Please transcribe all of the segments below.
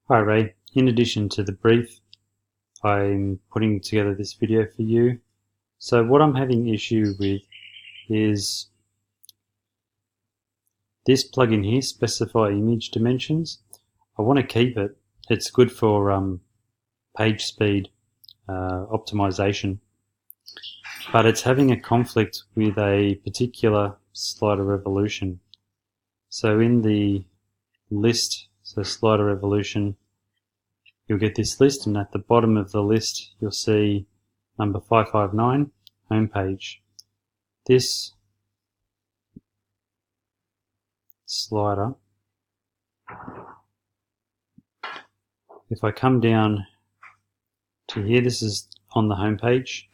Hi Ray, in addition to the brief, I'm putting together this video for you. So what I'm having issue with is this plugin here, Specify Image Dimensions. I want to keep it. It's good for page speed optimization, but it's having a conflict with a particular slider revolution. So in the list, so slider revolution, you'll get this list, and at the bottom of the list you'll see number 559, homepage. This slider, if I come down to here, this is on the homepage,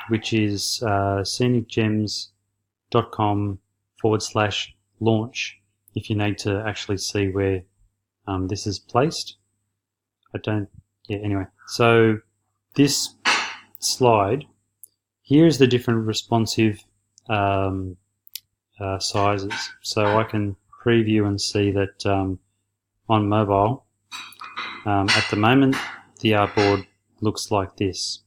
which is scenicgems.com/launch if you need to actually see where this is placed. Anyway, so this slide, here is the different responsive sizes. So I can preview and see that on mobile, at the moment, the artboard looks like this.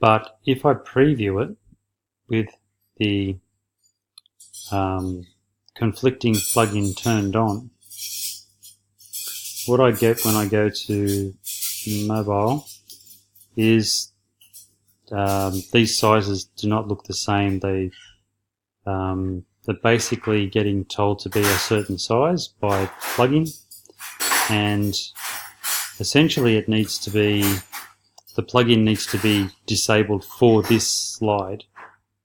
But if I preview it with the conflicting plugin turned on, what I get when I go to mobile is these sizes do not look the same. They're basically getting told to be a certain size by plugin, and essentially it needs to be, the plugin needs to be disabled for this slide.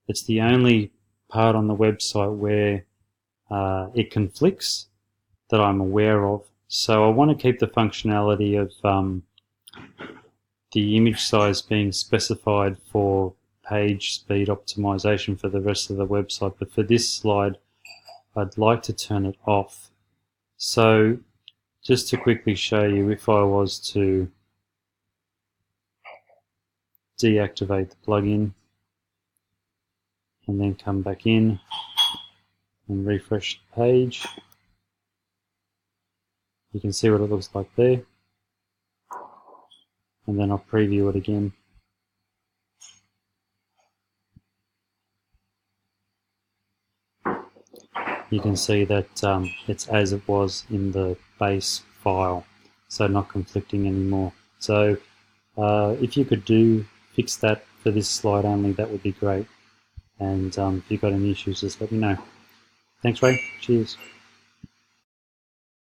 It's the only part on the website where it conflicts that I'm aware of. So I want to keep the functionality of the image size being specified for page speed optimization for the rest of the website, but for this slide I'd like to turn it off. So just to quickly show you, if I was to deactivate the plugin and then come back in and refresh the page, you can see what it looks like there, and then I'll preview it again. You can see that it's as it was in the base file, so not conflicting anymore. So if you could fix that for this slide only, that would be great. And if you've got any issues, just let me know. Thanks, Ray. Cheers.